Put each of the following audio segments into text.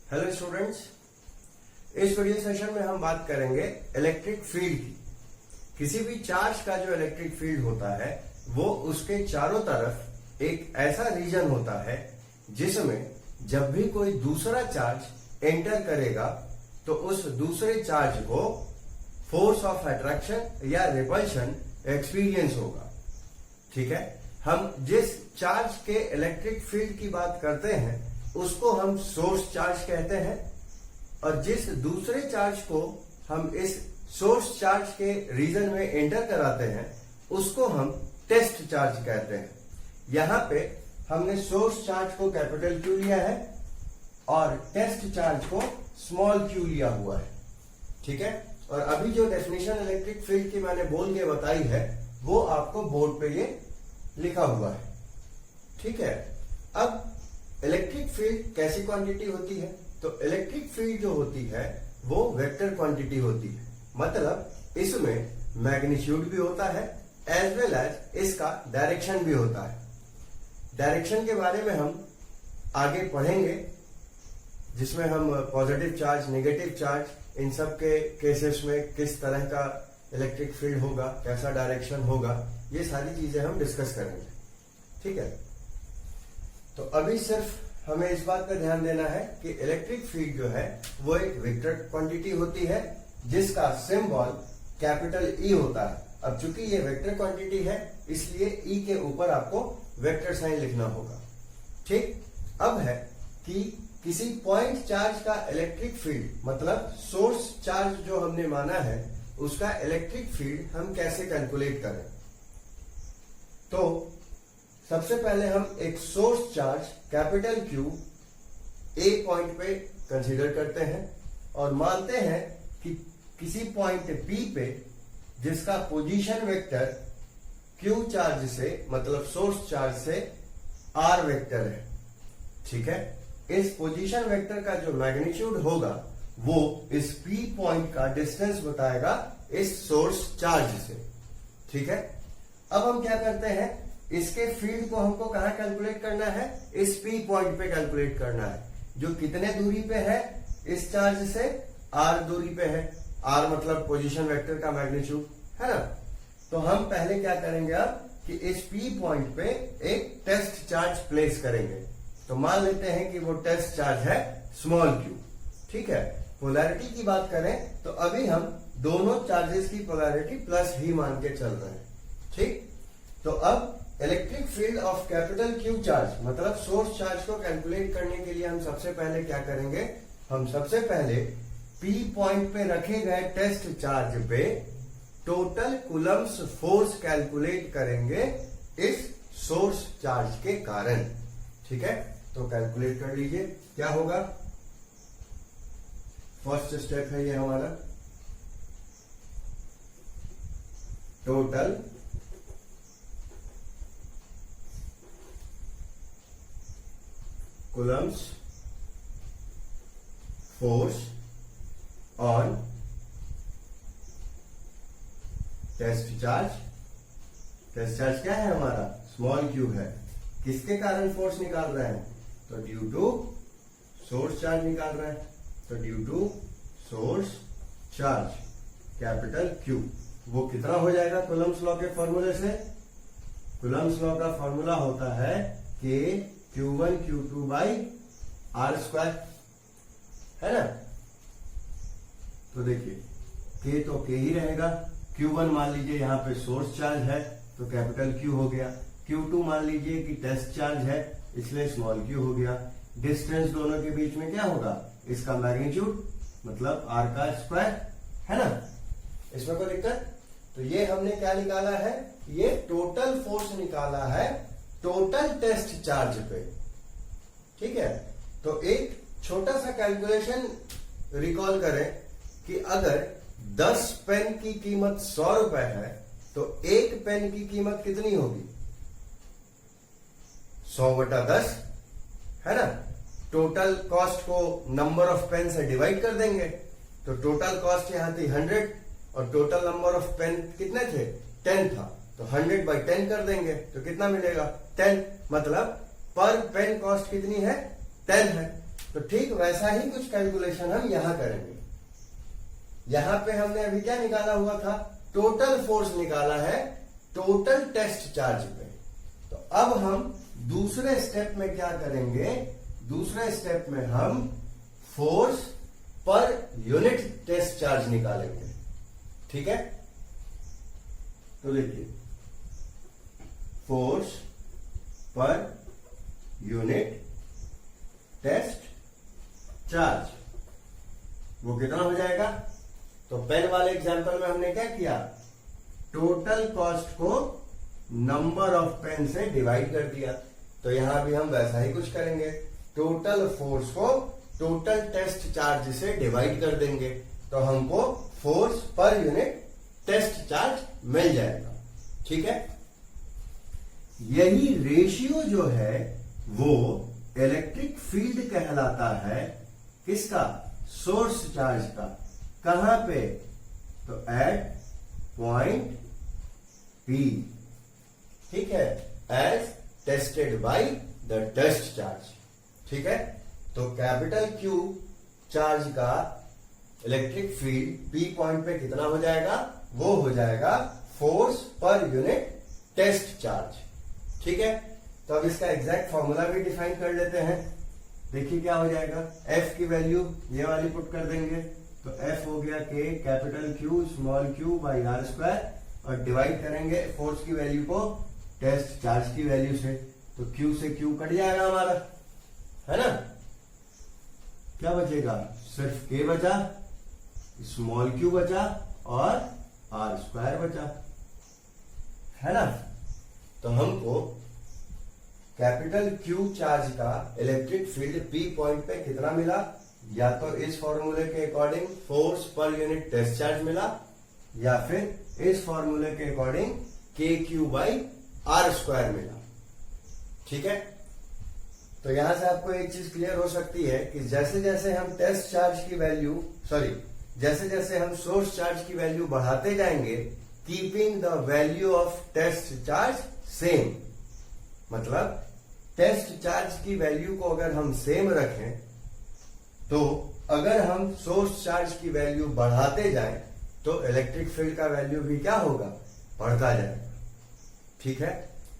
Hello students, इस video session में हम बात करेंगे इलेक्ट्रिक फील्ड की। किसी भी चार्ज का जो इलेक्ट्रिक फील्ड होता है वो उसके चारों तरफ एक ऐसा रीजन होता है जिसमें जब भी कोई दूसरा चार्ज एंटर करेगा तो उस दूसरे चार्ज को फोर्स ऑफ अट्रैक्शन या रिपल्शन एक्सपीरियंस होगा। ठीक है, हम जिस चार्ज के इलेक्ट्रिक फील्ड की बात करते हैं उसको हम सोर्स चार्ज कहते हैं और जिस दूसरे चार्ज को हम इस सोर्स चार्ज के रीजन में एंटर कराते हैं उसको हम टेस्ट चार्ज कहते हैं। यहां पे हमने सोर्स चार्ज को कैपिटल क्यू लिया है और टेस्ट चार्ज को स्मॉल क्यू लिया हुआ है। ठीक है, और अभी जो डेफिनेशन इलेक्ट्रिक फील्ड की मैंने बोल के बताई है वो आपको बोर्ड पे ये लिखा हुआ है। ठीक है, अब इलेक्ट्रिक फील्ड कैसी क्वांटिटी होती है? तो इलेक्ट्रिक फील्ड जो होती है वो वेक्टर क्वांटिटी होती है, मतलब इसमें मैग्नीट्यूड भी होता है एज वेल एज इसका डायरेक्शन भी होता है। डायरेक्शन के बारे में हम आगे पढ़ेंगे जिसमें हम पॉजिटिव चार्ज, नेगेटिव चार्ज, इन सब के केसेस में किस तरह का इलेक्ट्रिक फील्ड होगा, कैसा डायरेक्शन होगा, ये सारी चीजें हम डिस्कस करेंगे। ठीक है, तो अभी सिर्फ हमें इस बात का ध्यान देना है कि इलेक्ट्रिक फील्ड जो है वो एक वेक्टर क्वांटिटी होती है जिसका सिंबल कैपिटल ई होता है। अब चूंकि ये वेक्टर क्वांटिटी है इसलिए ई के ऊपर आपको वेक्टर साइन लिखना होगा। ठीक, अब है कि किसी पॉइंट चार्ज का इलेक्ट्रिक फील्ड, मतलब सोर्स चार्ज जो हमने माना है उसका इलेक्ट्रिक फील्ड हम कैसे कैलकुलेट करें। तो सबसे पहले हम एक source charge capital Q A point पे कंसीडर करते हैं और मानते हैं कि किसी पॉइंट बी पे जिसका पोजीशन वेक्टर क्यू चार्ज से, मतलब सोर्स चार्ज से आर वेक्टर है। ठीक है, इस पोजीशन वेक्टर का जो मैग्नीट्यूड होगा वो इस पी पॉइंट का डिस्टेंस बताएगा इस सोर्स चार्ज से। ठीक है, अब हम क्या करते हैं, इसके फील्ड को हमको कहां कैलकुलेट करना है, इस पी पॉइंट पे कैलकुलेट करना है जो कितने दूरी पे है इस चार्ज से, आर दूरी पे है। आर मतलब पोजीशन वेक्टर का मैग्नीट्यूड है ना। तो हम पहले क्या करेंगे अब कि इस पी पॉइंट पे एक टेस्ट चार्ज प्लेस करेंगे। तो मान लेते हैं कि वो टेस्ट चार्ज है स्मॉल क्यू। ठीक है, पोलैरिटी की बात करें तो अभी हम दोनों चार्जेस की पोलैरिटी प्लस ही मान के चल रहे हैं। ठीक, तो अब electric field of capital Q charge, मतलब सोर्स चार्ज को कैलकुलेट करने के लिए हम सबसे पहले क्या करेंगे, हम सबसे पहले पी पॉइंट पे रखे गए टेस्ट चार्ज पे टोटल कूलम्स फोर्स कैलकुलेट करेंगे इस सोर्स चार्ज के कारण। ठीक है, तो कैलकुलेट कर लीजिए क्या होगा। फर्स्ट स्टेप है ये हमारा, total Coulomb's force on test charge. Test charge क्या है हमारा, स्मॉल क्यू है। किसके कारण फोर्स निकाल रहे हैं, तो ड्यू टू सोर्स चार्ज निकाल रहे हैं। तो due to source charge capital Q, वो कितना हो जाएगा कूलम्स लॉ के फॉर्मूले से। कूलम्स लॉ का फॉर्मूला होता है कि Q1 Q2 by R square, है ना। तो देखिए K तो K ही रहेगा। Q1 मान लीजिए यहाँ पे सोर्स चार्ज है तो कैपिटल Q हो गया। Q2 मान लीजिए कि टेस्ट चार्ज है इसलिए स्मॉल q हो गया। डिस्टेंस दोनों के बीच में क्या होगा, इसका मैग्नीट्यूड मतलब r का स्क्वायर, है ना। इसमें कोई दिक्कत? तो ये हमने क्या निकाला है, ये टोटल फोर्स निकाला है टोटल टेस्ट चार्ज पे। ठीक है, तो एक छोटा सा कैलकुलेशन रिकॉल करें कि अगर 10 पेन की कीमत 100 रुपए है तो एक पेन की कीमत कितनी होगी, 100/10, है ना। टोटल कॉस्ट को नंबर ऑफ पेन से डिवाइड कर देंगे तो टोटल कॉस्ट यहां थी 100 और टोटल नंबर ऑफ पेन कितने थे, 10 था। तो 100/10 कर देंगे तो कितना मिलेगा, 10। मतलब पर पेन कॉस्ट कितनी है, 10 है। तो ठीक वैसा ही कुछ कैलकुलेशन हम यहां करेंगे। यहां पे हमने अभी क्या निकाला हुआ था, टोटल फोर्स निकाला है टोटल टेस्ट चार्ज पे। तो अब हम दूसरे स्टेप में क्या करेंगे, दूसरे स्टेप में हम फोर्स पर यूनिट टेस्ट चार्ज निकालेंगे। ठीक है, तो देखिए फोर्स पर यूनिट टेस्ट चार्ज वो कितना हो जाएगा। तो पेन वाले एग्जांपल में हमने क्या किया, टोटल कॉस्ट को नंबर ऑफ पेन से डिवाइड कर दिया। तो यहां भी हम वैसा ही कुछ करेंगे, टोटल फोर्स को टोटल टेस्ट चार्ज से डिवाइड कर देंगे तो हमको फोर्स पर यूनिट टेस्ट चार्ज मिल जाएगा। ठीक है, यही रेशियो जो है वो इलेक्ट्रिक फील्ड कहलाता है। किसका, सोर्स चार्ज का। कहां पे, तो एट पॉइंट पी। ठीक है, as tested by the test charge. ठीक है, तो कैपिटल क्यू चार्ज का इलेक्ट्रिक फील्ड पी पॉइंट पे कितना हो जाएगा, वो हो जाएगा फोर्स पर यूनिट टेस्ट चार्ज। ठीक है, तो अब इसका एग्जैक्ट फॉर्मूला भी डिफाइन कर लेते हैं। देखिए क्या हो जाएगा, एफ की वैल्यू ये वाली पुट कर देंगे तो एफ हो गया के capital Q small Q by R square, और डिवाइड करेंगे फोर्स की वैल्यू को टेस्ट चार्ज की वैल्यू से, तो क्यू से क्यू कट जाएगा हमारा, है ना। क्या बचेगा, सिर्फ के बचा, स्मॉल क्यू बचा और आर स्क्वायर बचा, है ना। तो हमको कैपिटल क्यू चार्ज का इलेक्ट्रिक फील्ड पी पॉइंट पे कितना मिला, या तो इस फॉर्मूले के अकॉर्डिंग फोर्स पर यूनिट टेस्ट चार्ज मिला, या फिर इस फॉर्मूले के अकॉर्डिंग के क्यू बाई आर स्क्वायर मिला। ठीक है, तो यहां से आपको एक चीज क्लियर हो सकती है कि जैसे जैसे हम टेस्ट चार्ज की वैल्यू जैसे जैसे हम सोर्स चार्ज की वैल्यू बढ़ाते जाएंगे, keeping the value of test charge same, मतलब टेस्ट चार्ज की वैल्यू को अगर हम सेम रखें तो अगर हम सोर्स चार्ज की वैल्यू बढ़ाते जाएं तो इलेक्ट्रिक फील्ड का वैल्यू भी क्या होगा, बढ़ता जाएगा। ठीक है,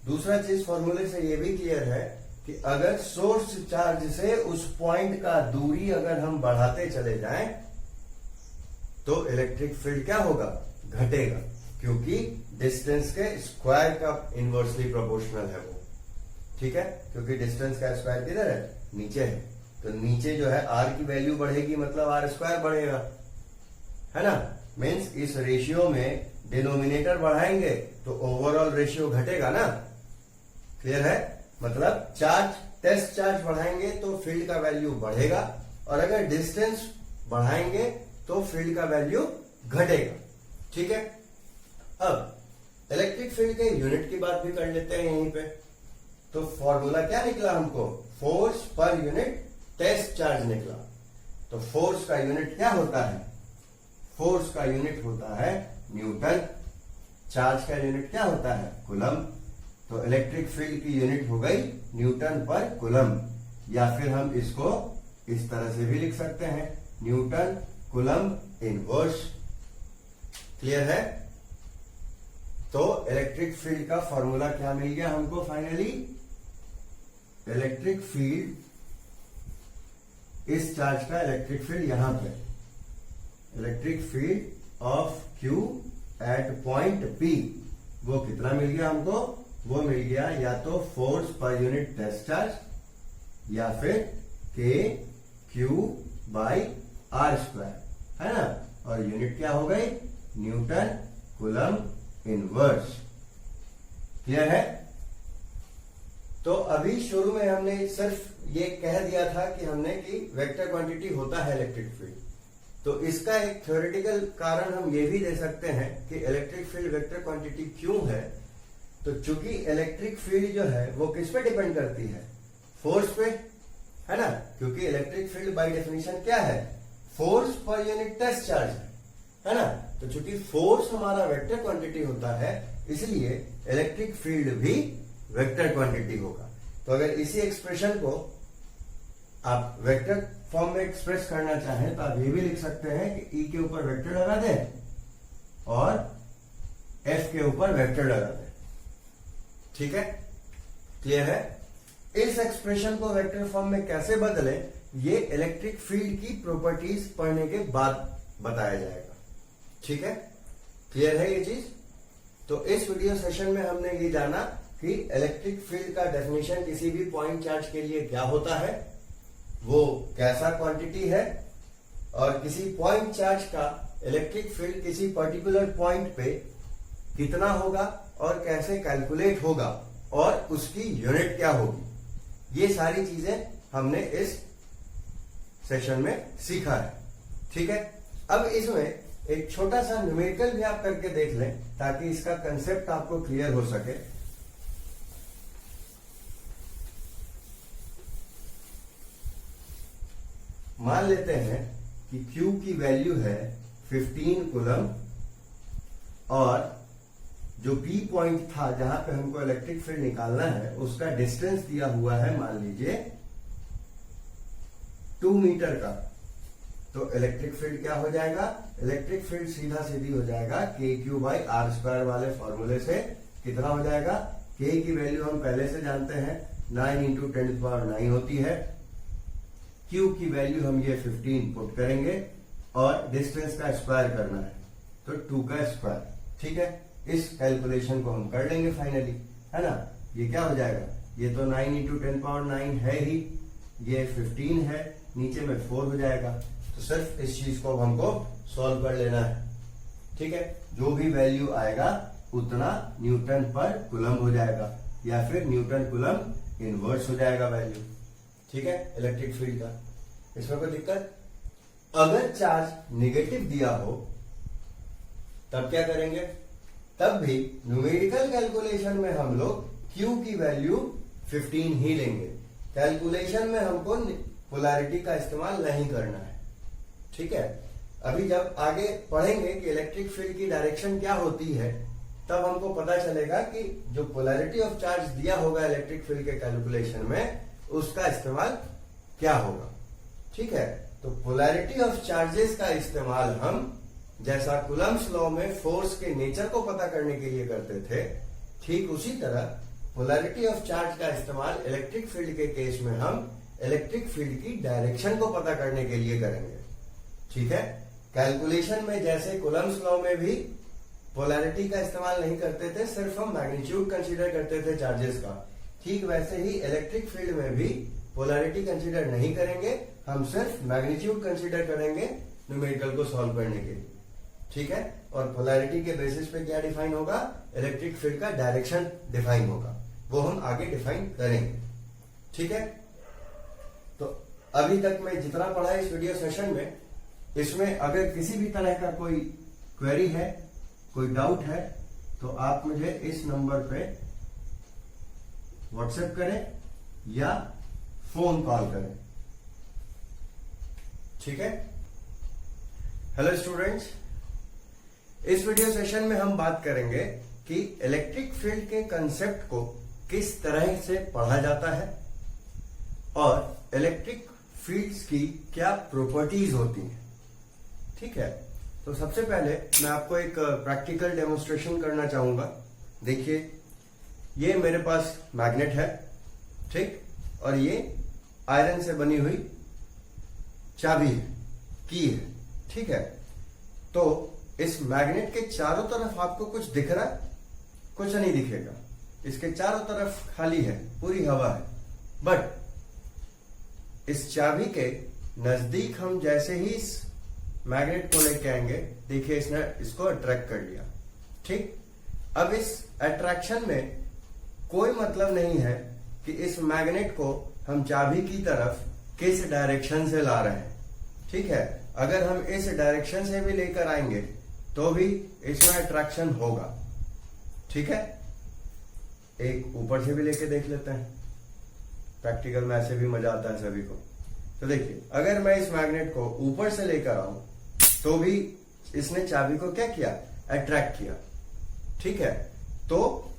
दूसरा चीज फॉर्मूले से ये भी क्लियर है कि अगर सोर्स चार्ज से उस पॉइंट का दूरी अगर हम बढ़ाते चले जाएं तो इलेक्ट्रिक फील्ड क्या होगा, घटेगा, क्योंकि डिस्टेंस के स्क्वायर का इनवर्सली प्रोपोर्शनल है वो। ठीक है, क्योंकि डिस्टेंस का स्क्वायर किधर है, नीचे है, तो नीचे जो है आर की वैल्यू बढ़ेगी मतलब आर स्क्वायर बढ़ेगा, है ना। मीन्स इस रेशियो में डिनोमिनेटर बढ़ाएंगे तो ओवरऑल रेशियो घटेगा ना। क्लियर है, मतलब चार्ज टेस्ट चार्ज बढ़ाएंगे तो फील्ड का वैल्यू बढ़ेगा, और अगर डिस्टेंस बढ़ाएंगे तो फील्ड का वैल्यू घटेगा। ठीक है, अब इलेक्ट्रिक फील्ड के यूनिट की बात भी कर लेते हैं यहीं पे। तो फॉर्मूला क्या निकला हमको, फोर्स पर यूनिट टेस्ट चार्ज निकला। तो फोर्स का यूनिट क्या होता है, फोर्स का यूनिट होता है न्यूटन, चार्ज का यूनिट क्या होता है, कूलम। तो इलेक्ट्रिक फील्ड की यूनिट हो गई न्यूटन पर कूलम, या फिर हम इसको इस तरह से भी लिख सकते हैं, न्यूटन कूलम इनवर्स। क्लियर है, तो इलेक्ट्रिक फील्ड का फॉर्मूला क्या मिल गया हमको फाइनली, इलेक्ट्रिक फील्ड, इस चार्ज का इलेक्ट्रिक फील्ड यहां पे, electric field of Q at point P, वो कितना मिल गया हमको, वो मिल गया या तो फोर्स पर यूनिट टेस्ट चार्ज, या फिर के क्यू बाई आर स्क्वायर, है ना, और यूनिट क्या हो गई, न्यूटन कूलम इनवर्स। क्लियर है। तो अभी शुरू में हमने सिर्फ ये कह दिया था कि हमने कि वेक्टर क्वांटिटी होता है इलेक्ट्रिक फील्ड, तो इसका एक थ्योरेटिकल कारण हम ये भी दे सकते हैं कि इलेक्ट्रिक फील्ड वेक्टर क्वांटिटी क्यों है। तो चूंकि इलेक्ट्रिक फील्ड जो है वो किस पे डिपेंड करती है, फोर्स पे, है ना, क्योंकि इलेक्ट्रिक फील्ड बाय डेफिनेशन क्या है, फोर्स पर यूनिट टेस्ट चार्ज है ना। तो चूंकि फोर्स हमारा वेक्टर क्वांटिटी होता है, इसलिए इलेक्ट्रिक फील्ड भी वेक्टर क्वांटिटी होगा। तो अगर इसी एक्सप्रेशन को आप वेक्टर फॉर्म में एक्सप्रेस करना चाहें तो आप ये भी लिख सकते हैं कि ई के ऊपर वेक्टर लगा दें और एफ के ऊपर वेक्टर लगा दें। ठीक है, क्लियर है? इस एक्सप्रेशन को वेक्टर फॉर्म में कैसे बदलें, ये इलेक्ट्रिक फील्ड की प्रॉपर्टीज पढ़ने के बाद बताया जाएगा। ठीक है, क्लियर है ये चीज? तो इस वीडियो सेशन में हमने ये जाना कि इलेक्ट्रिक फील्ड का डेफिनेशन किसी भी पॉइंट चार्ज के लिए क्या होता है, वो कैसा क्वांटिटी है, और किसी पॉइंट चार्ज का इलेक्ट्रिक फील्ड किसी पर्टिकुलर पॉइंट पे कितना होगा और कैसे कैलकुलेट होगा और उसकी यूनिट क्या होगी, ये सारी चीजें हमने इस सेशन में सीखा है। ठीक है, अब इसमें एक छोटा सा न्यूमेरिकल भी आप करके देख लें ताकि इसका कंसेप्ट आपको क्लियर हो सके। मान लेते हैं कि Q की वैल्यू है 15 कूलम और जो B पॉइंट था जहां पे हमको इलेक्ट्रिक फील्ड निकालना है उसका डिस्टेंस दिया हुआ है, मान लीजिए 2 मीटर का। तो इलेक्ट्रिक फील्ड क्या हो जाएगा? इलेक्ट्रिक फील्ड सीधा सीधी हो जाएगा KQ/R² वाले फॉर्मूले से। कितना हो जाएगा? K की वैल्यू हम पहले से जानते हैं 9 × 10⁹ होती है। Q की वैल्यू हम ये 15 पुट करेंगे और डिस्टेंस का स्क्वायर करना है तो 2 का स्क्वायर। ठीक है, इस कैलकुलेशन को हम कर लेंगे फाइनली, है ना? ये क्या हो जाएगा? ये तो 9 × 10⁹ है ही, ये 15 है, नीचे में 4 हो जाएगा। तो सिर्फ इस चीज को हमको सॉल्व कर लेना है। ठीक है, जो भी वैल्यू आएगा उतना न्यूटन पर कूलम हो जाएगा या फिर न्यूटन कूलम इनवर्स हो जाएगा वैल्यू। ठीक है, इलेक्ट्रिक फील्ड का इसमें कोई दिक्कत? अगर चार्ज नेगेटिव दिया हो तब क्या करेंगे? तब भी न्यूमेरिकल कैलकुलेशन में हम लोग Q की वैल्यू 15 ही लेंगे। कैलकुलेशन में हमको पोलैरिटी का इस्तेमाल नहीं करना है। ठीक है, अभी जब आगे पढ़ेंगे कि इलेक्ट्रिक फील्ड की डायरेक्शन क्या होती है तब हमको पता चलेगा कि जो पोलैरिटी ऑफ चार्ज दिया होगा इलेक्ट्रिक फील्ड के कैलकुलेशन में उसका इस्तेमाल क्या होगा। ठीक है, तो पोलैरिटी ऑफ चार्जेस का इस्तेमाल हम जैसा कूलम्स लॉ में फोर्स के नेचर को पता करने के लिए करते थे, ठीक उसी तरह पोलैरिटी ऑफ चार्ज का इस्तेमाल इलेक्ट्रिक फील्ड के केस में हम इलेक्ट्रिक फील्ड की डायरेक्शन को पता करने के लिए करेंगे। ठीक है, कैलकुलेशन में जैसे कूलम्स लॉ में भी पोलैरिटी का इस्तेमाल नहीं करते थे, सिर्फ हम मैग्नीट्यूड कंसीडर करते थे चार्जेस का, ठीक वैसे ही इलेक्ट्रिक फील्ड में भी पोलैरिटी कंसीडर नहीं करेंगे, हम सिर्फ मैग्नीट्यूड कंसीडर करेंगे न्यूमेरिकल को सॉल्व करने के लिए। ठीक है, और पोलैरिटी के बेसिस पे क्या डिफाइन होगा? इलेक्ट्रिक फील्ड का डायरेक्शन डिफाइन होगा, वो हम आगे डिफाइन करेंगे। ठीक है, तो अभी तक मैं जितना पढ़ा इस वीडियो सेशन में, इसमें अगर किसी भी तरह का कोई क्वेरी है, कोई डाउट है, तो आप मुझे इस नंबर पे व्हाट्सएप करें या फोन कॉल करें। ठीक है, हेलो स्टूडेंट्स, इस वीडियो सेशन में हम बात करेंगे कि इलेक्ट्रिक फील्ड के कंसेप्ट को किस तरह से पढ़ा जाता है और इलेक्ट्रिक फील्ड्स की क्या प्रॉपर्टीज होती हैं। ठीक है, तो सबसे पहले मैं आपको एक प्रैक्टिकल डेमोन्स्ट्रेशन करना चाहूंगा। देखिए, ये मेरे पास मैग्नेट है, ठीक, और ये आयरन से बनी हुई चाबी है, की है। ठीक है, तो इस मैग्नेट के चारों तरफ आपको कुछ दिख रहा है? कुछ नहीं दिखेगा, इसके चारों तरफ खाली है, पूरी हवा है। बट इस चाबी के नजदीक हम जैसे ही इस मैग्नेट को लेके आएंगे, देखिए इसने इसको अट्रैक्ट कर लिया। ठीक, अब इस अट्रैक्शन में कोई मतलब नहीं है कि इस मैग्नेट को हम चाबी की तरफ किस डायरेक्शन से ला रहे हैं। ठीक है, अगर हम इस डायरेक्शन से भी लेकर आएंगे तो भी इसमें अट्रैक्शन होगा। ठीक है, एक ऊपर से भी लेके देख लेते हैं, प्रैक्टिकल में ऐसे भी मजा आता है सभी को। तो देखिए, अगर मैं इस मैग्नेट को ऊपर से लेकर आऊं तो भी इसने चाबी को क्या किया? अट्रैक्ट किया। ठीक है, तो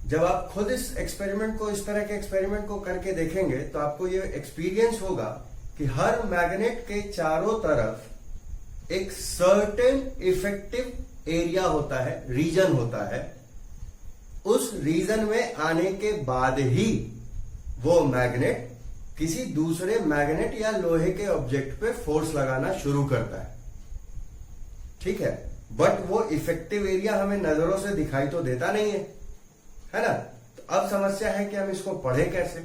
जब आप खुद इस एक्सपेरिमेंट को, इस तरह के एक्सपेरिमेंट को करके देखेंगे तो आपको ये एक्सपीरियंस होगा कि हर मैग्नेट के चारों तरफ एक सर्टेन इफेक्टिव एरिया होता है, रीजन होता है। उस रीजन में आने के बाद ही वो मैग्नेट किसी दूसरे मैग्नेट या लोहे के ऑब्जेक्ट पे फोर्स लगाना शुरू करता है। ठीक है, बट वो इफेक्टिव एरिया हमें नजरों से दिखाई तो देता नहीं है ना। तो अब समस्या है कि हम इसको पढ़े कैसे।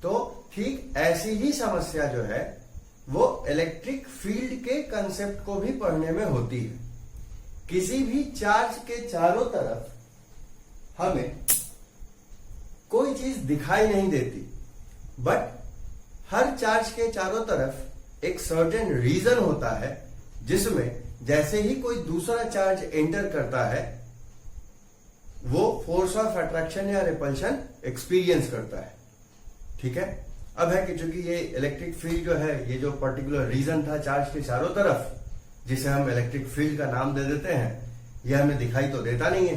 तो ठीक ऐसी ही समस्या जो है वो इलेक्ट्रिक फील्ड के कंसेप्ट को भी पढ़ने में होती है। किसी भी चार्ज के चारों तरफ हमें कोई चीज दिखाई नहीं देती, बट हर चार्ज के चारों तरफ एक सर्टेन रीजन होता है जिसमें जैसे ही कोई दूसरा चार्ज एंटर करता है वो फोर्स ऑफ अट्रैक्शन या रिपल्शन एक्सपीरियंस करता है। ठीक है, अब है कि चूंकि ये इलेक्ट्रिक फील्ड जो है, ये जो पर्टिकुलर रीजन था चार्ज के चारों तरफ, जिसे हम इलेक्ट्रिक फील्ड का नाम दे देते हैं, यह हमें दिखाई तो देता नहीं है।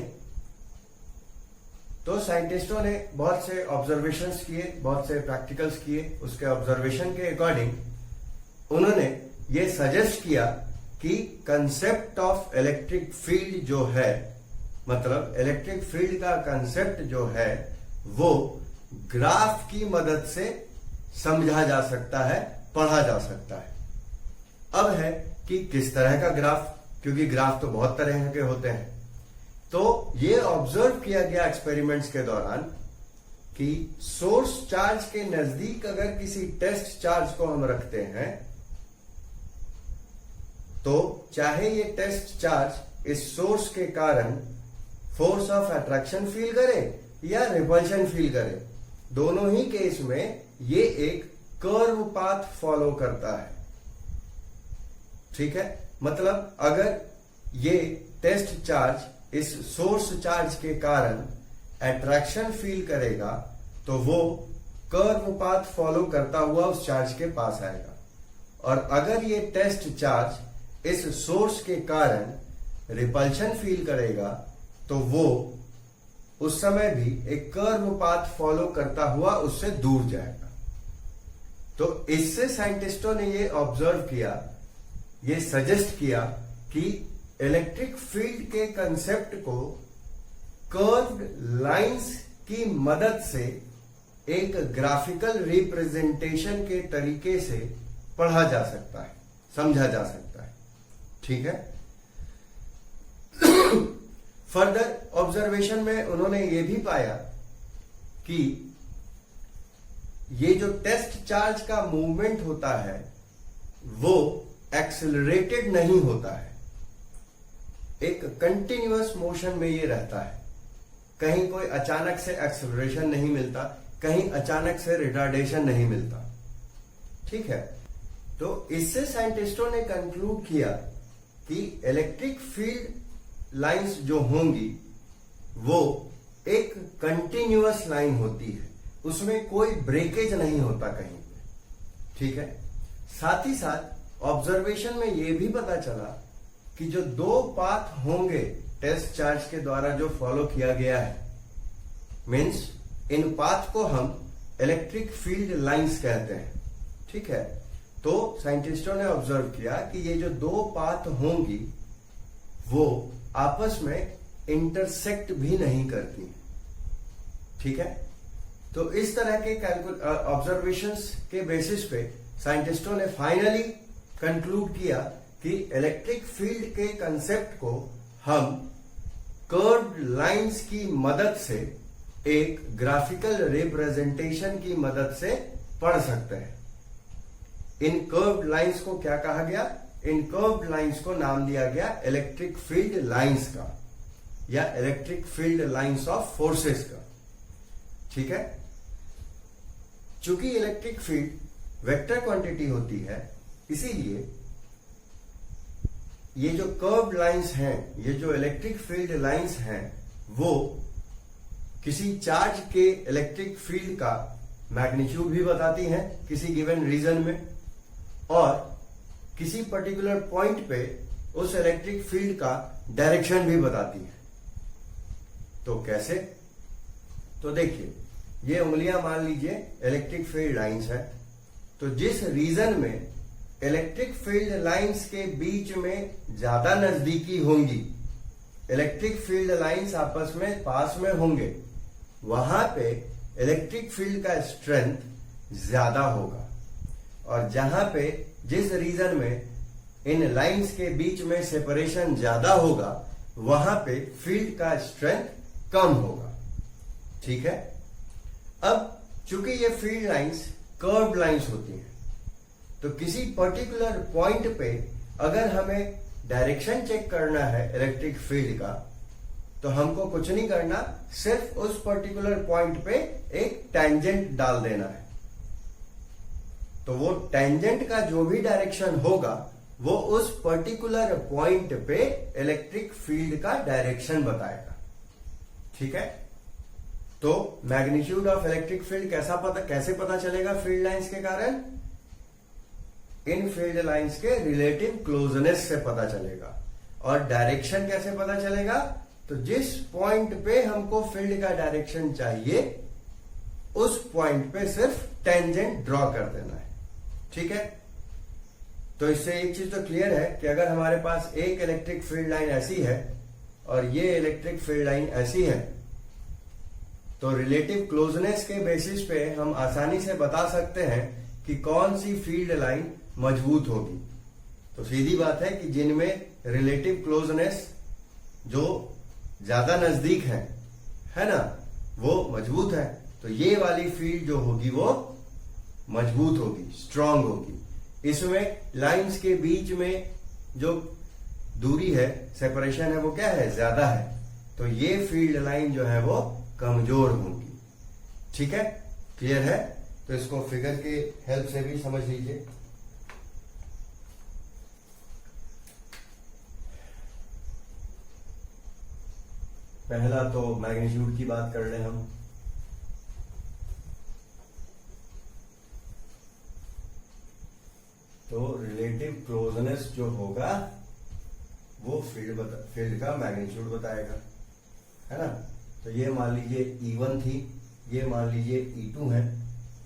तो साइंटिस्टों ने बहुत से ऑब्जर्वेशंस किए, बहुत से प्रैक्टिकल्स किए। उसके ऑब्जर्वेशन के अकॉर्डिंग उन्होंने ये सजेस्ट किया कि कंसेप्ट ऑफ इलेक्ट्रिक फील्ड जो है, मतलब इलेक्ट्रिक फील्ड का कंसेप्ट जो है वो ग्राफ की मदद से समझा जा सकता है, पढ़ा जा सकता है। अब है कि किस तरह का ग्राफ, क्योंकि ग्राफ तो बहुत तरह के होते हैं। तो ये ऑब्जर्व किया गया एक्सपेरिमेंट्स के दौरान कि सोर्स चार्ज के नजदीक अगर किसी टेस्ट चार्ज को हम रखते हैं तो चाहे ये टेस्ट चार्ज इस सोर्स के कारण फोर्स ऑफ अट्रैक्शन फील करे या रिपल्शन फील करे, दोनों ही केस में ये एक कर्व पाथ फॉलो करता है। ठीक है, मतलब अगर ये टेस्ट चार्ज इस सोर्स चार्ज के कारण अट्रैक्शन फील करेगा तो वो कर्व पाथ फॉलो करता हुआ उस चार्ज के पास आएगा, और अगर ये टेस्ट चार्ज इस सोर्स के कारण रिपल्शन फील करेगा तो वो उस समय भी एक कर्व पाथ फॉलो करता हुआ उससे दूर जाएगा। तो इससे साइंटिस्टों ने ये ऑब्जर्व किया, ये सजेस्ट किया कि इलेक्ट्रिक फील्ड के कंसेप्ट को कर्व्ड लाइंस की मदद से एक ग्राफिकल रिप्रेजेंटेशन के तरीके से पढ़ा जा सकता है, समझा जा सकता है। ठीक है, फर्दर ऑब्जर्वेशन में उन्होंने ये भी पाया कि ये जो टेस्ट चार्ज का मूवमेंट होता है वो एक्सेलरेटेड नहीं होता है, एक कंटिन्यूअस मोशन में ये रहता है। कहीं कोई अचानक से एक्सेलरेशन नहीं मिलता, कहीं अचानक से रिटार्डेशन नहीं मिलता। ठीक है, तो इससे साइंटिस्टों ने कंक्लूड किया कि इलेक्ट्रिक फील्ड लाइंस जो होंगी वो एक कंटिन्यूअस लाइन होती है, उसमें कोई ब्रेकेज नहीं होता कहीं पे। ठीक है, साथ ही साथ ऑब्जर्वेशन में ये भी पता चला कि जो दो पाथ होंगे टेस्ट चार्ज के द्वारा जो फॉलो किया गया है, मीन्स इन पाथ को हम इलेक्ट्रिक फील्ड लाइंस कहते हैं। ठीक है, तो साइंटिस्टों ने ऑब्जर्व किया कि ये जो दो पाथ होंगी वो आपस में इंटरसेक्ट भी नहीं करती। ठीक है, तो इस तरह के ऑब्जर्वेशंस के बेसिस पे साइंटिस्टों ने फाइनली कंक्लूड किया कि इलेक्ट्रिक फील्ड के कंसेप्ट को हम कर्व्ड लाइंस की मदद से एक ग्राफिकल रिप्रेजेंटेशन की मदद से पढ़ सकते हैं। इन कर्व्ड लाइंस को क्या कहा गया? इन कर्व्ड लाइंस को नाम दिया गया इलेक्ट्रिक फील्ड लाइंस का या electric field lines of forces का। ठीक है, चूंकि इलेक्ट्रिक फील्ड वेक्टर क्वांटिटी होती है, इसीलिए ये जो कर्व्ड लाइंस हैं, ये जो इलेक्ट्रिक फील्ड लाइंस हैं, वो किसी चार्ज के इलेक्ट्रिक फील्ड का मैग्नीट्यूड भी बताती हैं किसी गिवन रीजन में, और किसी पर्टिकुलर पॉइंट पे उस इलेक्ट्रिक फील्ड का डायरेक्शन भी बताती है। तो कैसे? तो देखिए, ये उंगलियां मान लीजिए इलेक्ट्रिक फील्ड लाइंस है। तो जिस रीजन में इलेक्ट्रिक फील्ड लाइंस के बीच में ज्यादा नजदीकी होंगी, इलेक्ट्रिक फील्ड लाइंस आपस में पास में होंगे, वहां पे इलेक्ट्रिक फील्ड का स्ट्रेंथ ज्यादा होगा। और जहां पे जिस रीजन में इन लाइंस के बीच में सेपरेशन ज्यादा होगा, वहां पे फील्ड का स्ट्रेंथ कम होगा। ठीक है। अब चूंकि ये फील्ड लाइंस कर्व्ड लाइंस होती हैं, तो किसी पर्टिकुलर पॉइंट पे अगर हमें डायरेक्शन चेक करना है इलेक्ट्रिक फील्ड का, तो हमको कुछ नहीं करना, सिर्फ उस पर्टिकुलर पॉइंट पे एक टेंजेंट डाल देना है। तो वो टेंजेंट का जो भी डायरेक्शन होगा, वो उस पर्टिकुलर पॉइंट पे इलेक्ट्रिक फील्ड का डायरेक्शन बताएगा। ठीक है। तो मैग्नीट्यूड ऑफ इलेक्ट्रिक फील्ड कैसे पता चलेगा फील्ड लाइंस के कारण? इन फील्ड लाइंस के रिलेटिव क्लोजनेस से पता चलेगा। और डायरेक्शन कैसे पता चलेगा? तो जिस पॉइंट पे हमको फील्ड का डायरेक्शन चाहिए, उस पॉइंट पे सिर्फ टेंजेंट ड्रॉ कर देना है। ठीक है। तो इससे एक चीज तो क्लियर है कि अगर हमारे पास एक इलेक्ट्रिक फील्ड लाइन ऐसी है और ये इलेक्ट्रिक फील्ड लाइन ऐसी है, तो रिलेटिव क्लोजनेस के बेसिस पे हम आसानी से बता सकते हैं कि कौन सी फील्ड लाइन मजबूत होगी। तो सीधी बात है कि जिनमें रिलेटिव क्लोजनेस जो ज्यादा नजदीक है ना, वो मजबूत है। तो ये वाली फील्ड जो होगी वो मजबूत होगी, स्ट्रांग होगी। इसमें लाइंस के बीच में जो दूरी है, सेपरेशन है, वो क्या है? ज्यादा है। तो ये फील्ड लाइन जो है वो कमजोर होंगी। ठीक है। क्लियर है? तो इसको फिगर के हेल्प से भी समझ लीजिए। पहला तो मैग्नीट्यूड की बात कर लें हम। तो रिलेटिव क्लोजनेस जो होगा वो फील्ड का मैग्नीट्यूड बताएगा, है ना। तो ये मान लीजिए E1 थी, ये मान लीजिए E2 है।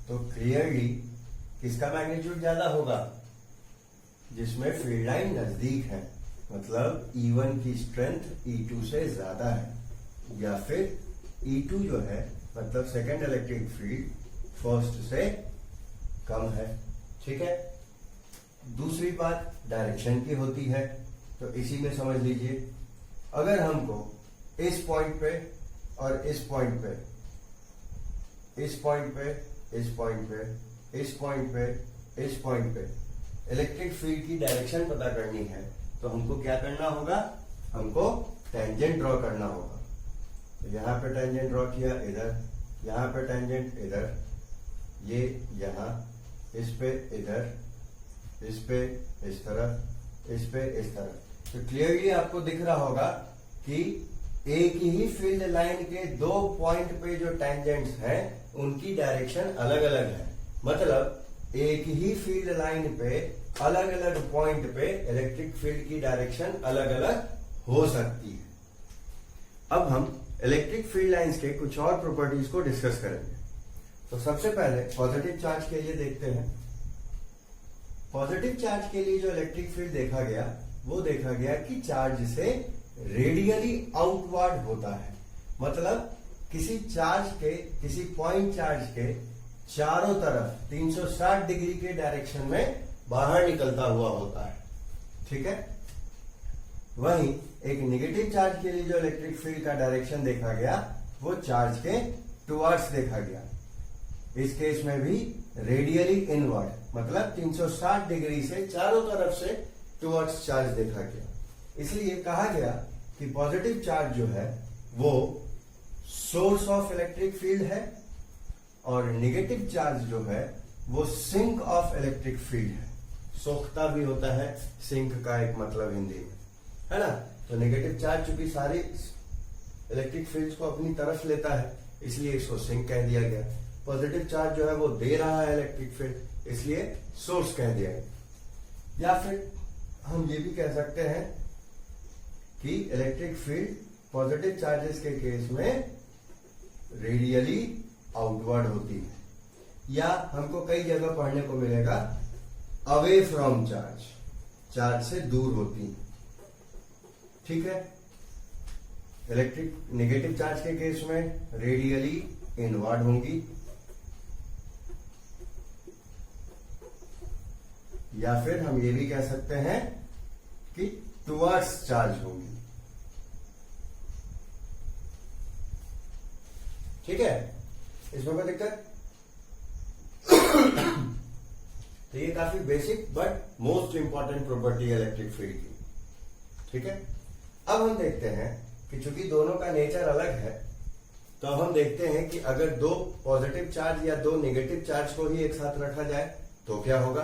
तो क्लियरली किसका मैग्नीट्यूड ज्यादा होगा? जिसमें फील्ड लाइन नजदीक है। मतलब E1 की स्ट्रेंथ E2 से ज्यादा है, या फिर E2 जो है मतलब सेकेंड इलेक्ट्रिक फील्ड फर्स्ट से कम है। ठीक है। दूसरी बात डायरेक्शन की होती है। तो इसी में समझ लीजिए, अगर हमको इस पॉइंट पे और इस पॉइंट पे, इस पॉइंट पे, इस पॉइंट पे, इस पॉइंट पे, इस पॉइंट पे इलेक्ट्रिक फील्ड की डायरेक्शन पता करनी है, तो हमको क्या करना होगा? हमको टेंजेंट ड्रॉ करना होगा। तो यहां पे टेंजेंट ड्रॉ किया, इधर, यहां पे टेंजेंट, इधर, ये यहां, इस पे इधर, इस पे इस तरफ, इस पे इस तरफ। तो क्लियरली आपको दिख रहा होगा कि एक ही फील्ड लाइन के दो पॉइंट पे जो टेंजेंट्स हैं उनकी डायरेक्शन अलग अलग है। मतलब एक ही फील्ड लाइन पे अलग अलग पॉइंट पे इलेक्ट्रिक फील्ड की डायरेक्शन अलग अलग हो सकती है। अब हम इलेक्ट्रिक फील्ड लाइंस के कुछ और प्रॉपर्टीज को डिस्कस करेंगे। तो सबसे पहले पॉजिटिव चार्ज के लिए देखते हैं। पॉजिटिव चार्ज के लिए जो इलेक्ट्रिक फील्ड देखा गया, वो देखा गया कि चार्ज से रेडियली आउटवर्ड होता है। मतलब किसी चार्ज के, किसी पॉइंट चार्ज के चारों तरफ 360 डिग्री के डायरेक्शन में बाहर निकलता हुआ होता है। ठीक है। वहीं एक नेगेटिव चार्ज के लिए जो इलेक्ट्रिक फील्ड का डायरेक्शन देखा गया, वो चार्ज के टुवर्ड्स देखा गया। इस केस में भी रेडियली इनवर्ड, मतलब 360 डिग्री से चारों तरफ से टुवर्ड्स चार्ज देखा गया। इसलिए कहा गया कि पॉजिटिव चार्ज जो है वो सोर्स ऑफ इलेक्ट्रिक फील्ड है, और नेगेटिव चार्ज जो है वो सिंक ऑफ इलेक्ट्रिक फील्ड है। सोखता भी होता है सिंक का एक मतलब हिंदी में, है ना। तो नेगेटिव चार्ज चूंकि सारी इलेक्ट्रिक फील्ड्स को अपनी तरफ लेता है, इसलिए इसको सिंक कह दिया गया। पॉजिटिव चार्ज जो है वो दे रहा है इलेक्ट्रिक फील्ड, इसलिए सोर्स कह दिया गया। या फिर हम ये भी कह सकते हैं कि इलेक्ट्रिक फील्ड पॉजिटिव चार्जेस के केस में रेडियली आउटवर्ड होती है, या हमको कई जगह पढ़ने को मिलेगा अवे फ्रॉम चार्ज, चार्ज से दूर होती है। ठीक है, इलेक्ट्रिक नेगेटिव चार्ज के केस में रेडियली इनवर्ड होंगी, या फिर हम ये भी कह सकते हैं कि टुवर्ड्स चार्ज होंगी। ठीक है, इसमें कोई दिक्कत? तो ये काफी basic but most important property है इलेक्ट्रिक फील्ड की। ठीक है, अब हम देखते हैं कि चूंकि दोनों का नेचर अलग है, तो अब हम देखते हैं कि अगर दो पॉजिटिव चार्ज या दो नेगेटिव चार्ज को ही एक साथ रखा जाए तो क्या होगा,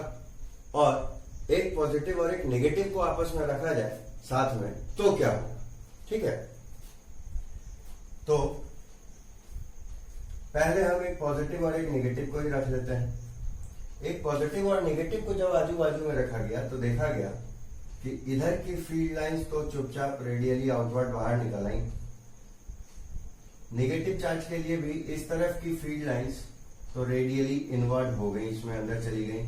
और एक पॉजिटिव और एक नेगेटिव को आपस में रखा जाए साथ में तो क्या होगा। ठीक है, तो पहले हम एक पॉजिटिव और एक नेगेटिव को ही रख लेते हैं। एक पॉजिटिव और नेगेटिव को जब आजू बाजू में रखा गया तो देखा गया कि इधर की फील्ड लाइंस तो चुपचाप रेडियली आउटवर्ड बाहर निकल आई, नेगेटिव चार्ज के लिए भी इस तरफ की फील्ड लाइंस तो रेडियली इनवर्ड हो गई, इसमें अंदर चली गई।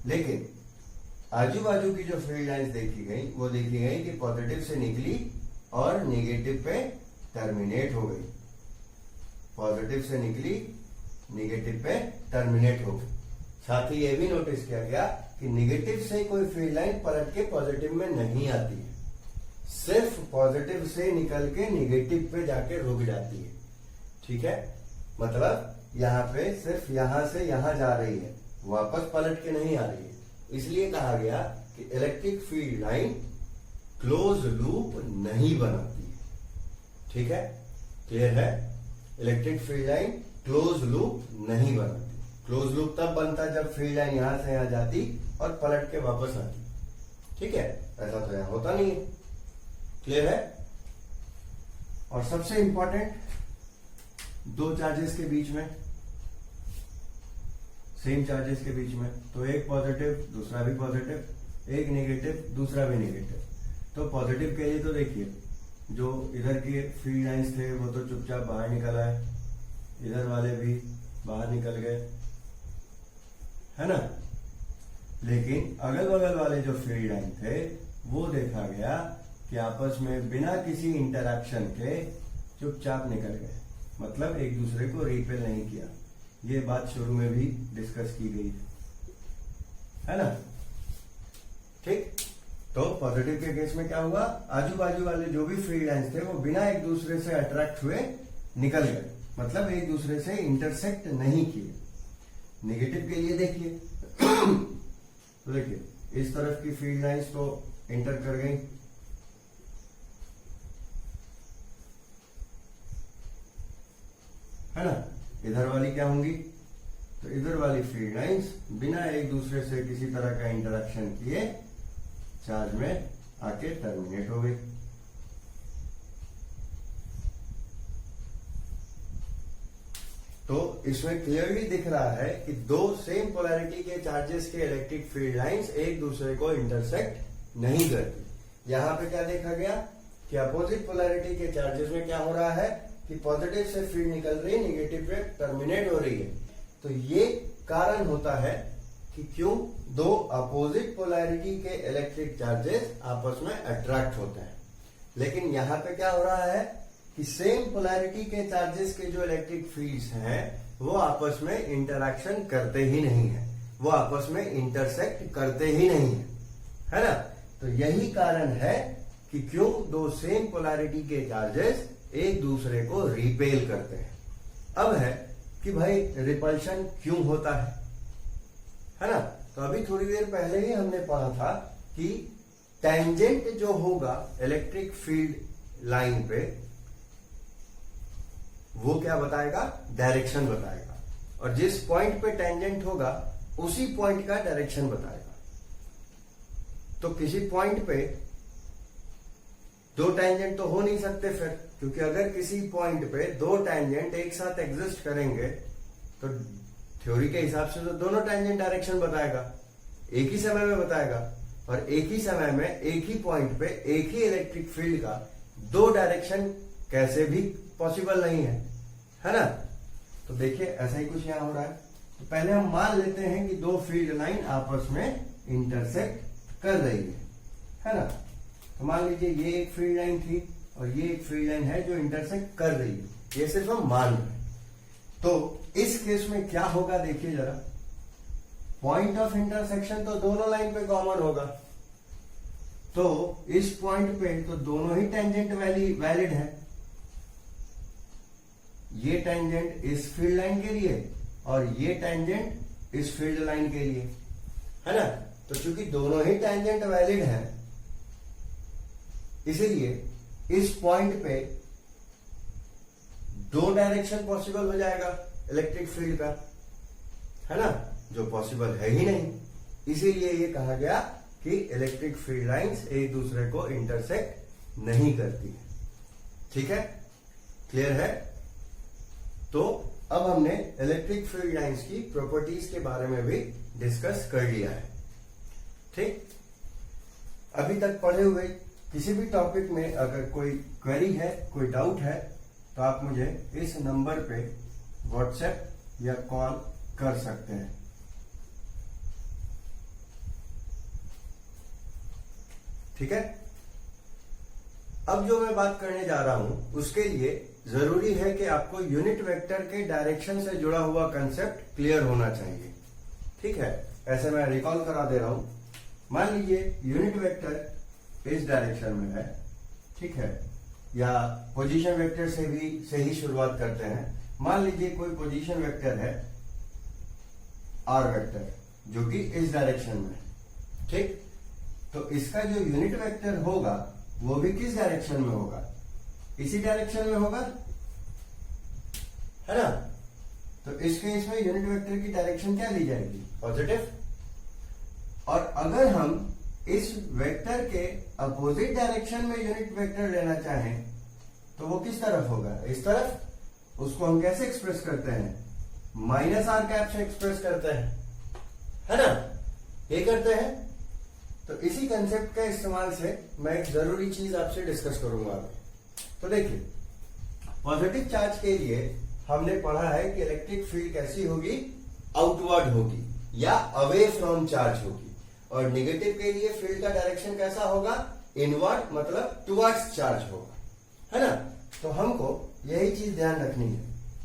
लेकिन आजू बाजू की जो फील्ड लाइंस देखी गई वो देखी गई कि पॉजिटिव से निकली और नेगेटिव पे टर्मिनेट हो गई, पॉजिटिव से निकली नेगेटिव पे टर्मिनेट हो गई। साथ ही ये भी नोटिस किया गया कि नेगेटिव से कोई फील्ड लाइन पलट के पॉजिटिव में नहीं आती है, सिर्फ पॉजिटिव से निकल के नेगेटिव पे जाके रुक जाती है। ठीक है, मतलब यहाँ पे सिर्फ यहां से यहां जा रही है, वापस पलट के नहीं आ रही है। इसलिए कहा गया कि electric field line close loop नहीं बनाती है। ठीक है, क्लियर है? Electric field line close loop नहीं बनाती। क्लोज लूप तब बनता जब फील्ड लाइन यहां से यहां जाती और पलट के वापस आती। ठीक है, ऐसा तो यहां होता नहीं है। क्लियर है? और सबसे इंपॉर्टेंट, दो चार्जेस के बीच में, सेम चार्जेस के बीच में, तो एक पॉजिटिव दूसरा भी पॉजिटिव, एक नेगेटिव दूसरा भी नेगेटिव। तो पॉजिटिव के लिए तो देखिए जो इधर के फील्ड लाइंस थे वो तो चुपचाप बाहर निकल आए, इधर वाले भी बाहर निकल गए, है ना। लेकिन अगल बगल वाले जो फील्ड लाइन थे वो देखा गया कि आपस में बिना किसी इंटरैक्शन के चुपचाप निकल गए, मतलब एक दूसरे को रिपेल नहीं किया। ये बात शुरू में भी डिस्कस की गई है ना। ठीक, तो पॉजिटिव के केस में क्या हुआ, आजू बाजू वाले जो भी फील्ड लाइंस थे वो बिना एक दूसरे से अट्रैक्ट हुए निकल गए, मतलब एक दूसरे से इंटरसेक्ट नहीं किए। नेगेटिव के लिए देखिए तो देखिए इस तरफ की फील्ड लाइंस तो इंटर कर गई, है ना। इधर वाली क्या होंगी, तो इधर वाली फील्ड लाइंस बिना एक दूसरे से किसी तरह का इंटरेक्शन किए चार्ज में आके टर्मिनेट हो गई। तो इसमें क्लियरली दिख रहा है कि दो सेम पोलैरिटी के चार्जेस के इलेक्ट्रिक फील्ड लाइंस एक दूसरे को इंटरसेक्ट नहीं करती। यहां पे क्या देखा गया कि अपोजिट पोलैरिटी के चार्जेस में क्या हो रहा है कि पॉजिटिव से फील्ड निकल रही है, नेगेटिव पे टर्मिनेट हो रही है। तो ये कारण होता है कि क्यों दो अपोजिट पोलैरिटी के इलेक्ट्रिक चार्जेस आपस में अट्रैक्ट होते हैं। लेकिन यहां पे क्या हो रहा है कि सेम पोलैरिटी के चार्जेस के जो इलेक्ट्रिक फील्ड्स हैं वो आपस में इंटरैक्शन करते ही नहीं है, वो आपस में इंटरसेक्ट करते ही नहीं है, है ना। तो यही कारण है कि क्यों दो सेम पोलैरिटी के चार्जेस एक दूसरे को रिपेल करते हैं। अब है कि भाई रिपल्शन क्यों होता है ना। तो अभी थोड़ी देर पहले ही हमने पढ़ा था कि टेंजेंट जो होगा इलेक्ट्रिक फील्ड लाइन पे वो क्या बताएगा, डायरेक्शन बताएगा, और जिस पॉइंट पे टेंजेंट होगा उसी पॉइंट का डायरेक्शन बताएगा। तो किसी पॉइंट पे दो टेंजेंट तो हो नहीं सकते फिर, क्योंकि अगर किसी पॉइंट पे दो टेंजेंट एक साथ एग्जिस्ट करेंगे तो थ्योरी के हिसाब से तो दोनों टेंजेंट डायरेक्शन बताएगा, एक ही समय में बताएगा। और एक ही समय में एक ही पॉइंट पे एक ही इलेक्ट्रिक फील्ड का दो डायरेक्शन कैसे भी पॉसिबल नहीं है। है ना। तो देखिए ऐसा ही कुछ यहां हो रहा है। तो पहले हम मान लेते हैं कि दो फील्ड लाइन आपस में इंटरसेक्ट कर रही है ना। तो मान लीजिए ये एक फील्ड लाइन थी और ये एक फील्ड लाइन है जो इंटरसेक्ट कर रही है, ये सिर्फ हम मान रहे हैं। तो इस केस में क्या होगा देखिए जरा, पॉइंट ऑफ इंटरसेक्शन तो दोनों लाइन पे कॉमन होगा, तो इस पॉइंट पे तो दोनों ही टेंजेंट वैलिड है। ये टेंजेंट इस फील्ड लाइन के लिए और ये टेंजेंट इस फील्ड लाइन के लिए, है ना। तो चूंकि दोनों ही टेंजेंट वैलिड है, इसीलिए इस पॉइंट पे दो डायरेक्शन पॉसिबल हो जाएगा इलेक्ट्रिक फील्ड का, है ना, जो पॉसिबल है ही नहीं। इसीलिए ये कहा गया कि इलेक्ट्रिक फील्ड लाइंस एक दूसरे को इंटरसेक्ट नहीं करती है। ठीक है, क्लियर है। तो अब हमने इलेक्ट्रिक फील्ड लाइंस की प्रॉपर्टीज के बारे में भी डिस्कस कर लिया है। ठीक, अभी तक पढ़े हुए किसी भी टॉपिक में अगर कोई क्वेरी है, कोई डाउट है, तो आप मुझे इस नंबर पे व्हाट्सएप या कॉल कर सकते हैं। ठीक है, अब जो मैं बात करने जा रहा हूं उसके लिए जरूरी है कि आपको यूनिट वेक्टर के डायरेक्शन से जुड़ा हुआ कंसेप्ट क्लियर होना चाहिए। ठीक है, ऐसे मैं रिकॉल करा दे रहा हूं। मान लीजिए यूनिट वेक्टर इस डायरेक्शन में है, ठीक है, या पोजीशन वेक्टर से ही शुरुआत करते हैं। मान लीजिए कोई पोजीशन वेक्टर है आर वेक्टर जो कि इस डायरेक्शन में, ठीक, तो इसका जो यूनिट वेक्टर होगा वो भी किस डायरेक्शन में होगा, इसी डायरेक्शन में होगा, है ना। तो इस केस में यूनिट वेक्टर की डायरेक्शन क्या ली जाएगी, पॉजिटिव। और अगर हम इस वेक्टर के अपोजिट डायरेक्शन में यूनिट वेक्टर लेना चाहें तो वो किस तरफ होगा, इस तरफ। उसको हम कैसे एक्सप्रेस करते हैं, माइनस आर कैप से एक्सप्रेस करते हैं, है ना, ये करते हैं। तो इसी कंसेप्ट के इस्तेमाल से मैं एक जरूरी चीज आपसे डिस्कस करूंगा। तो देखिए, पॉजिटिव चार्ज के लिए हमने पढ़ा है कि इलेक्ट्रिक फील्ड कैसी होगी, आउटवर्ड होगी या अवे फ्रॉम चार्ज होगी। और नेगेटिव के लिए फील्ड का डायरेक्शन कैसा होगा, इनवर्ड, मतलब टुवर्ड्स चार्ज होगा, है ना। तो हमको यही चीज ध्यान रखनी है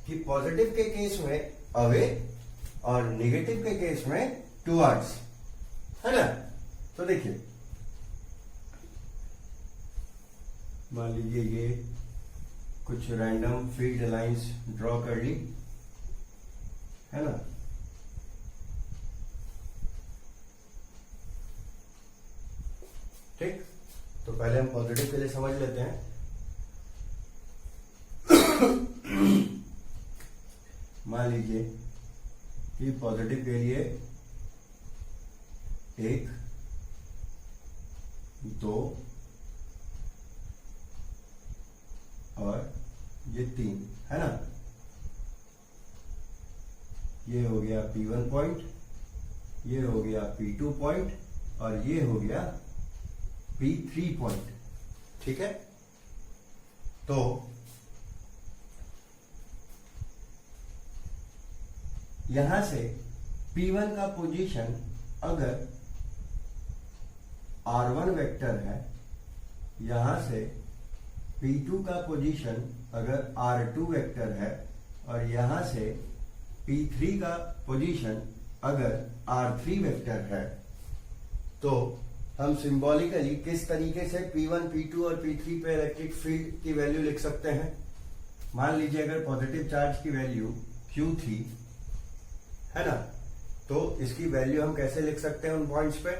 कि पॉजिटिव के केस में अवे और नेगेटिव के केस में टुवर्ड्स, है ना। तो देखिए, मान लीजिए ये कुछ रैंडम फील्ड लाइंस ड्रॉ कर ली, है ना। ठीक, तो पहले हम पॉजिटिव के लिए समझ लेते हैं। मान लीजिए कि पॉजिटिव के लिए 1, 2 और ये 3, है ना। ये हो गया P1 पॉइंट, ये हो गया P2 पॉइंट और ये हो गया P3 पॉइंट। ठीक है, तो यहां से P1 का पोजीशन अगर R1 वेक्टर है, यहां से P2 का पोजीशन अगर R2 वेक्टर है और यहां से P3 का पोजीशन अगर R3 वेक्टर है, तो हम सिंबॉलिकली किस तरीके से P1, P2 और P3 पे इलेक्ट्रिक फील्ड की वैल्यू लिख सकते हैं। मान लीजिए अगर पॉजिटिव चार्ज की वैल्यू Q थी, है ना, तो इसकी वैल्यू हम कैसे लिख सकते हैं उन पॉइंट्स पे।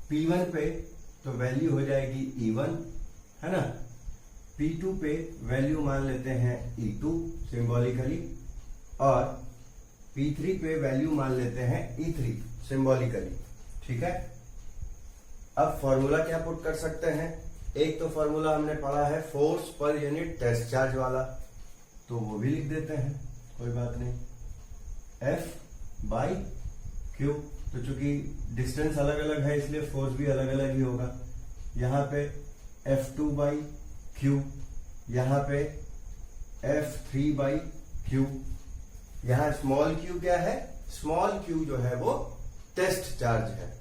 P1 पे तो वैल्यू हो जाएगी E1, है ना। P2 पे वैल्यू मान लेते हैं E2 सिंबॉलिकली और P3 पे वैल्यू मान लेते हैं E3 सिंबॉलिकली। ठीक है, अब फॉर्मूला क्या पुट कर सकते हैं। एक तो फॉर्मूला हमने पढ़ा है फोर्स पर यूनिट टेस्ट चार्ज वाला, तो वो भी लिख देते हैं, कोई बात नहीं। F/Q, तो चूंकि डिस्टेंस अलग अलग है इसलिए फोर्स भी अलग अलग ही होगा। यहां पे F2/Q, यहां पे F3/Q। यहां स्मॉल q क्या है? स्मॉल q जो है वो टेस्ट चार्ज है,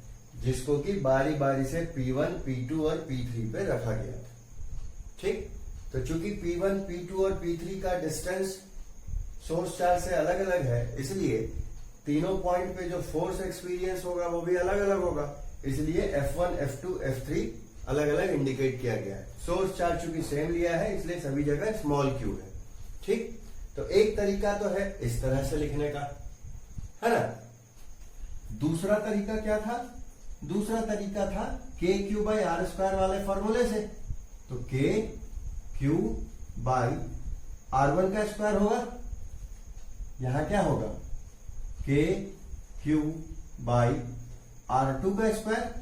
जिसको कि बारी बारी से P1, P2 और P3 पे रखा गया था। ठीक, तो चूंकि P1, P2 और P3 का डिस्टेंस सोर्स चार्ज से अलग अलग है, इसलिए तीनों पॉइंट पे जो फोर्स एक्सपीरियंस होगा वो भी अलग अलग होगा। इसलिए F1, F2, F3 अलग अलग इंडिकेट किया गया है। सोर्स चार्ज चूंकि सेम लिया है, इसलिए सभी जगह स्मॉल q है। ठीक, तो एक तरीका तो है इस तरह से लिखने का, है ना। दूसरा तरीका क्या था? दूसरा तरीका था KQ/R² वाले फॉर्मूले से। तो KQ/R1 का स्क्वायर होगा, यहां क्या होगा? KQ/R2 का स्क्वायर,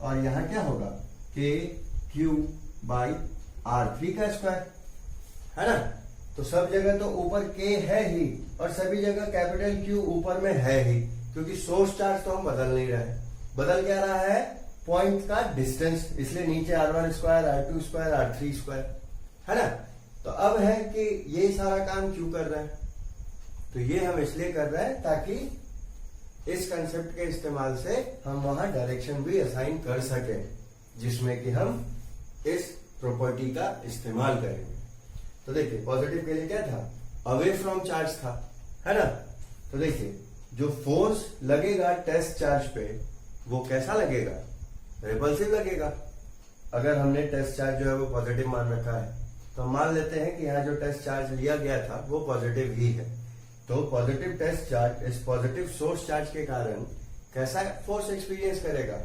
और यहां क्या होगा? KQ/R3 का स्क्वायर, है ना। तो सब जगह तो ऊपर K है ही, और सभी जगह कैपिटल Q ऊपर में है ही, क्योंकि सोर्स चार्ज तो हम बदल नहीं रहे। बदल क्या रहा है? पॉइंट का डिस्टेंस, इसलिए नीचे R1², R2², R3², है ना। तो अब है कि ये सारा काम क्यों कर रहे हैं? तो ये हम इसलिए कर रहे हैं ताकि इस कंसेप्ट के इस्तेमाल से हम वहां डायरेक्शन भी असाइन कर सकें, जिसमें कि हम इस प्रॉपर्टी का इस्तेमाल करेंगे। तो देखिए, पॉजिटिव के लिए क्या था? अवे फ्रॉम चार्ज था, है ना। तो देखिए, जो फोर्स लगेगा टेस्ट चार्ज पे वो कैसा लगेगा? रिपल्सिव लगेगा। अगर हमने टेस्ट चार्ज जो है वो पॉजिटिव मान रखा है, तो मान लेते हैं कि यहाँ जो टेस्ट चार्ज लिया गया था वो पॉजिटिव ही है। तो पॉजिटिव टेस्ट चार्ज इस पॉजिटिव सोर्स चार्ज के कारण कैसा फोर्स एक्सपीरियंस करेगा?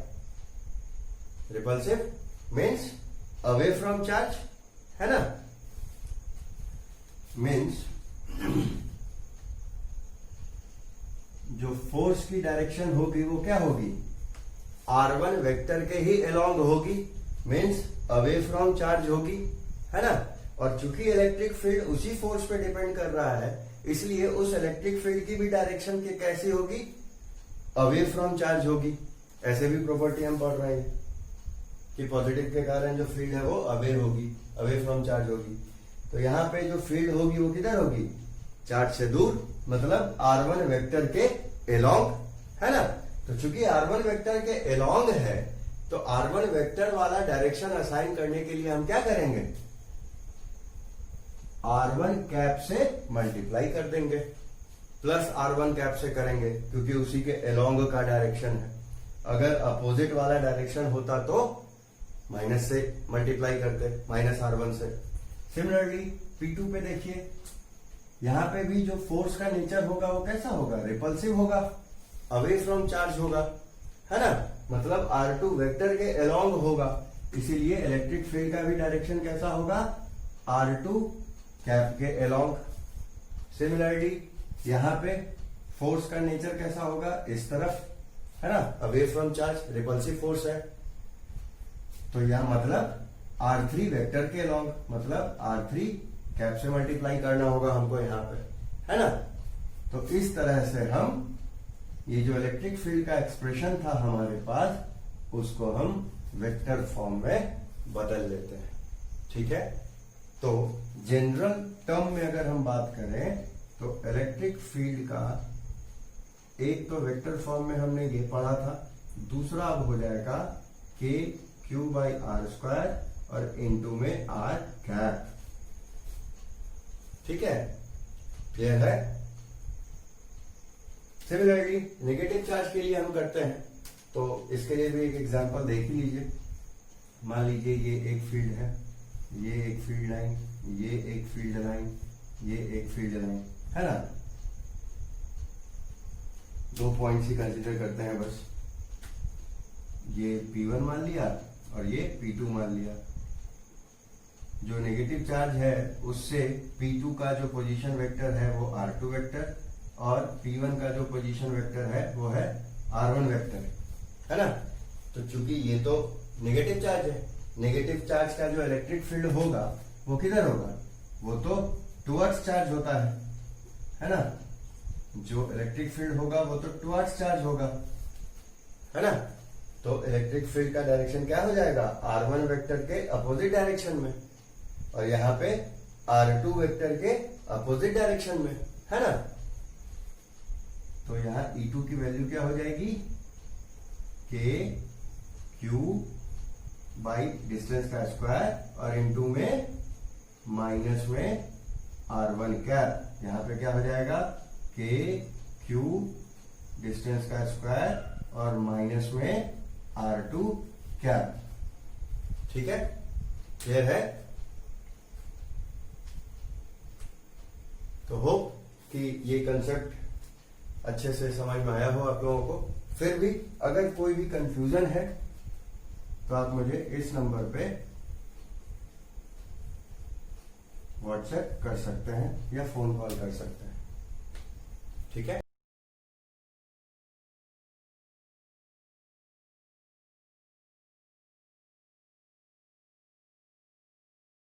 Repulsive, means away from charge, है ना। मीन्स जो फोर्स की डायरेक्शन होगी वो क्या होगी? R1 वेक्टर के ही अलोंग होगी, मीन्स अवे फ्रॉम चार्ज होगी, है ना। और चूंकि इलेक्ट्रिक फील्ड उसी फोर्स पे डिपेंड कर रहा है, इसलिए उस इलेक्ट्रिक फील्ड की भी डायरेक्शन की कैसी होगी? अवे फ्रॉम चार्ज होगी। ऐसे भी प्रॉपर्टी हम पढ़ रहे हैं कि पॉजिटिव के कारण जो फील्ड है वो अवे होगी, अवे फ्रॉम चार्ज होगी। तो यहां पे जो फील्ड होगी वो किधर होगी? चार्ज से दूर, मतलब R1 वेक्टर के अलोंग, है ना। तो चूंकि R1 वेक्टर के अलोंग है, तो R1 वेक्टर वाला डायरेक्शन असाइन करने के लिए हम क्या करेंगे? R1 कैप से मल्टीप्लाई कर देंगे, प्लस R1 कैप से करेंगे, क्योंकि उसी के अलोंग का डायरेक्शन है। अगर अपोजिट वाला डायरेक्शन होता तो माइनस से मल्टीप्लाई करते, -R1 से। सिमिलरली P2 पे देखिए, यहां पे भी जो फोर्स का नेचर होगा वो कैसा होगा? रिपल्सिव होगा, अवे फ्रॉम चार्ज होगा, है ना। मतलब R2 वेक्टर के अलोंग होगा, इसीलिए इलेक्ट्रिक फील्ड का भी डायरेक्शन कैसा होगा? R2 कैप के अलोंग। सिमिलरली यहां पे फोर्स का नेचर कैसा होगा? इस तरफ, है ना, away from charge, repulsive force है। तो यह मतलब R3 वेक्टर के अलोंग, मतलब R3 कैप से मल्टीप्लाई करना होगा हमको यहाँ पे, है ना। तो इस तरह से हम ये जो इलेक्ट्रिक फील्ड का एक्सप्रेशन था हमारे पास, उसको हम वेक्टर फॉर्म में बदल लेते हैं। ठीक है, तो जनरल टर्म में अगर हम बात करें तो इलेक्ट्रिक फील्ड का एक तो वेक्टर फॉर्म में हमने ये पढ़ा था, दूसरा अब हो जाएगा KQ/R² और इनटू में R कैप। ठीक है, क्लियर है। सिमिलरली नेगेटिव चार्ज के लिए हम करते हैं, तो इसके लिए भी एक एग्जांपल देख ही लीजिए। मान लीजिए ये एक फील्ड है, ये एक फील्ड लाइन, ये एक फील्ड लाइन, ये एक फील्ड लाइन, है ना। 2 पॉइंट्स ही कंसीडर करते हैं बस। ये P1 मान लिया और ये P2 मान लिया। जो नेगेटिव चार्ज है उससे P2 का जो पोजीशन वेक्टर है वो R2 वेक्टर, और P1 का जो पोजीशन वेक्टर है वो है R1 वेक्टर, है ना। तो चूंकि ये तो नेगेटिव चार्ज है, नेगेटिव चार्ज का जो इलेक्ट्रिक फील्ड होगा वो किधर होगा? वो तो टुवर्ड्स चार्ज होता है ना। जो इलेक्ट्रिक फील्ड होगा वो तो टुवर्ड्स चार्ज होगा, है ना। तो इलेक्ट्रिक फील्ड का डायरेक्शन क्या हो जाएगा? R1 वेक्टर के अपोजिट डायरेक्शन में। और यहाँ पे R2 वेक्टर के अपोजिट डायरेक्शन में, है ना। तो यहाँ E2 की वैल्यू क्या हो जाएगी, के क्यू बाई डिस्टेंस का स्क्वायर और इनटू में माइनस में R1 कैप। यहाँ पे क्या हो जाएगा, के क्यू डिस्टेंस का स्क्वायर और माइनस में R2 कैप। ठीक है, क्लियर है। तो होप कि ये कंसेप्ट अच्छे से समझ में आया हो आप लोगों को। फिर भी अगर कोई भी कंफ्यूजन है तो आप मुझे इस नंबर पे व्हाट्सएप कर सकते हैं या फोन कॉल कर सकते हैं। ठीक है।